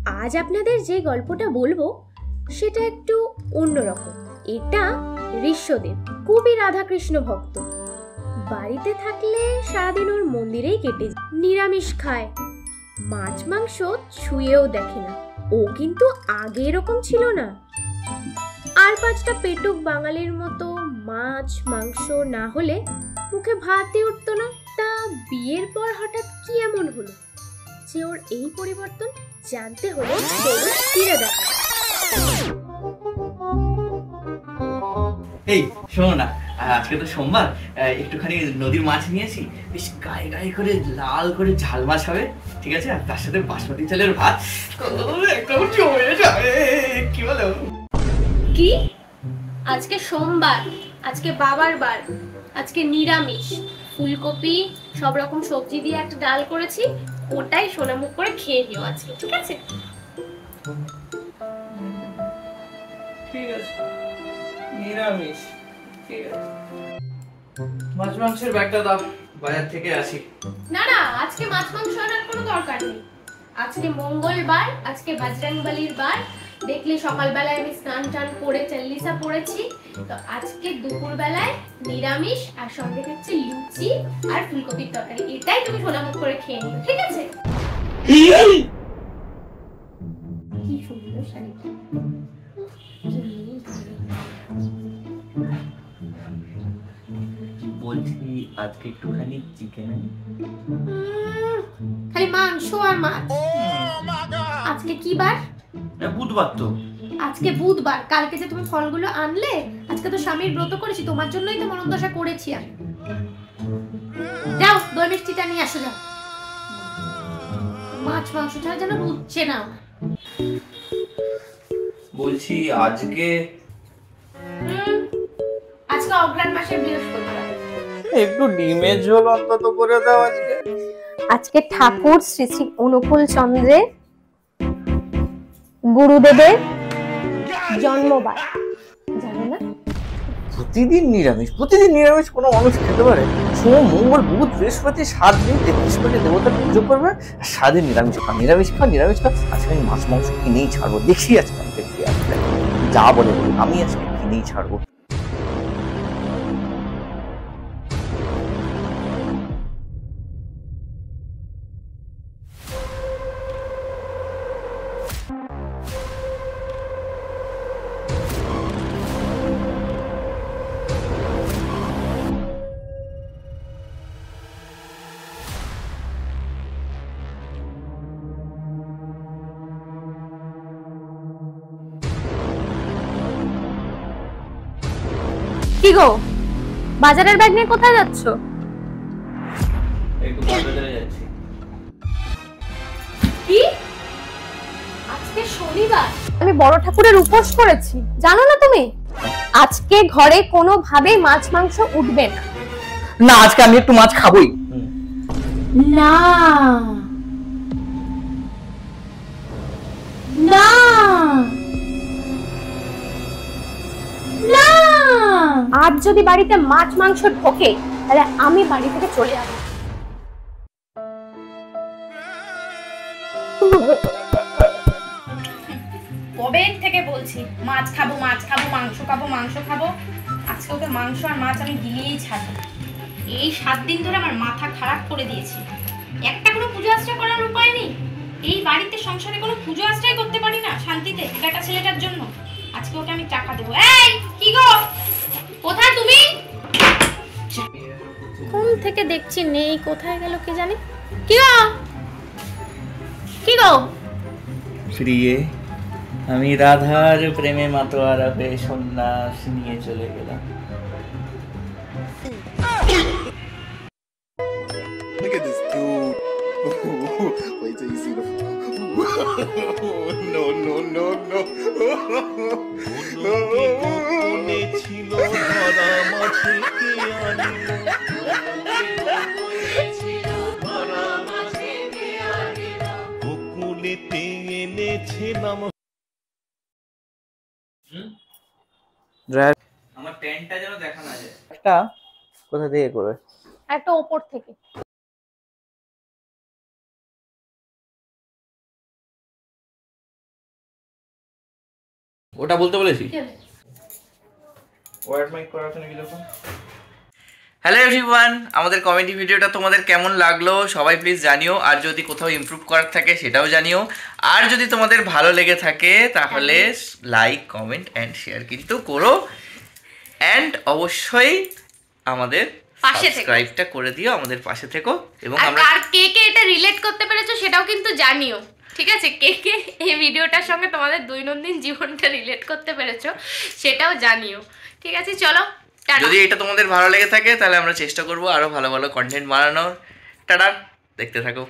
আজ আপনাদের যে গল্পটা বলবো সেটা একটু অন্যরকম। এটা ঋষ্যদেব, খুবই রাধাকৃষ্ণ ভক্ত। বাড়িতে থাকলে সারাদিন ওর মন্দিরেই কেটে যায়। নিরামিষ খায়, মাছ মাংস ছুঁয়েও দেখে না। ও কিন্তু আগে এরকম ছিল না। আর পাঁচটা পেটুক বাঙালির মতো মাছ মাংস না হলে মুখে ভাতই উঠতো না। তা বিয়ের পর হঠাৎ কি এমন হলো যে ওর এই পরিবর্তন? জানতে হলে ফিরে দেখা। এই শোনো না, আজকে তো সোমবার, একটুখানি নদীর মাছ নিয়েছি, বেশ গায়ে গায়ে করে লাল করে ঝাল মাছ হবে, ঠিক আছে? আর তার সাথে বাসমতি চালের ভাত একদম জমে যাবে। কি বলো? কি আজকে সোমবার, আজকে বাবার বার, আজকে নিরামিষ, ফুলকপি সব রকম সবজি দিয়ে একটা ডাল করেছি, ওটাই সোনামুখ করে খেয়ে নিও আজকে, ঠিক আছে? ঠিক আছে, নিরামিষ, ঠিক আছে। মাছ মাংসের ব্যাগটা দাও, বাজার থেকে আসি। না না, আজকে মাছ মাংস আনার কোনো দরকার নেই। আজকে মঙ্গলবার, আজকে বজরংবলির বার। দেখলে সকালবেলায় আমি স্নান টান করে চাল্লিশা পড়েছি, তো আজকে দুপুর বেলায় নিরামিষ আর সঙ্গে থাকছে লুচি আর ফুলকপির তরকারি। এটাই তুমি সোনামুখ করে খেয়ে নিও, ঠিক আছে? কি সুন্দর শাড়িটা। বলছি আজকে একটুখানি চিকেন, খালি মাংস আর মাছ। আজকে কি বার? বুধবার তো। আজকে বুধবার। কালকে যে তুমি ফলগুলো আনলে, আজকে তো স্বামীর ব্রত করেছি, তোমার জন্যই তো মনন্দশা করেছি আমি। যাও দই মিষ্টিটা নিয়ে আসো, যাও। মাছ মাংস ছাড়া যেন বুঝছে না। বলছি আজকে আজকে অগ্রহায়ণ মাসের বৃহস্পতিবার। একটু ডিমের ঝোল অন্তত করে দাও আজকে। আজকে ঠাকুর শ্রী শ্রী অনুকূল চন্দ্রের গুরুদেবের জন্মবার, জানো না? প্রতিদিন নিরামিষ, প্রতিদিন নিরামিষ কোনো মানুষ খেতে পারে? সোম মঙ্গল বুধ বৃহস্পতি 7 দিন 33 কোটি দেবতার পুজো করবে, আর সারাদিন নিরামিষ খা নিরামিষ খা নিরামিষ খা। আজকে আমি মাছ মাংস কিনেই ছাড়বো, দেখি আজকে আমি দেখি আজকে যা বলে আমি আজকে কিনেই ছাড়বো। কি গো, বাজারের ব্যাগ নিয়ে কোথায় যাচ্ছ? একটু বাজারে যাচ্ছি। কি? আজকে শনিবার? আমি বড় ঠাকুরের উপোস করেছি, জানো না তুমি? আজকে ঘরে কোনোভাবেই মাছ মাংস উঠবে না। না, আজকে আমি একটু মাছ খাবোই। না না না, আজ যদি বাড়িতে মাছ মাংস ঢোকে তাহলে আমি বাড়ি থেকে চলে যাব। কবে থেকে বলছি মাছ খাবো মাছ খাবো, মাংস খাবো মাংস খাবো। আজকে ওকে মাংস আর মাছ আমি গিলিয়েই ছাড়বো। এই 7 দিন ধরে আমার মাথা খারাপ করে দিয়েছি। একটা কোনো পুজো আশ্রা করার উপায় নেই। এই বাড়িতে সংসারে কোনো পুজো আশ্রাই করতে পারি না শান্তিতে বেটা ছেলেটার জন্য। আজকে ওকে আমি টাকা দেবো। এই কি গো, কোথায় তুমি? কোন থেকে দেখছি নেই, কোথায় গেল কে জানে। কি গো, কি গো? প্রিয়ে, আমি রাধার প্রেমে মাতোয়ারা হয়ে সন্ন্যাস নিয়ে চলে গেলাম। Look at this dude. Wait till you see the. No, no, no, no. আমার টেন্টটা যেন দেখা না যায়। একটা কোথা থেকে করবে? একটা ওপর থেকে। ওটা বলতে বলেছি ওয়ার্ড মাইক করার জন্য কি দেখো। হ্যালো এভরিওয়ান, আমাদের কমেডি ভিডিওটা তোমাদের কেমন লাগলো সবাই প্লিজ জানিও, আর যদি কোথাও ইমপ্রুভ করার থাকে সেটাও জানিও, আর যদি তোমাদের ভালো লেগে থাকে তাহলে লাইক কমেন্ট অ্যান্ড শেয়ার কিন্তু করো, অ্যান্ড অবশ্যই আমাদের পাশে থেকো। সাবস্ক্রাইবটা করে দিও, আমাদের পাশে থেকো। এবং আর আমরা কে কে এটা রিলেট করতে পেরেছো সেটাও কিন্তু জানিও, ঠিক আছে? কে কে এই ভিডিওটার সঙ্গে তোমাদের দৈনন্দিন জীবনটা রিলেট করতে পেরেছো সেটাও জানিও, ঠিক আছে? চলো টাটা। যদি এটা তোমাদের ভালো লেগে থাকে তাহলে আমরা চেষ্টা করবো আরো ভালো ভালো কন্টেন্ট বানানোর। টাটা, দেখতে থাকো।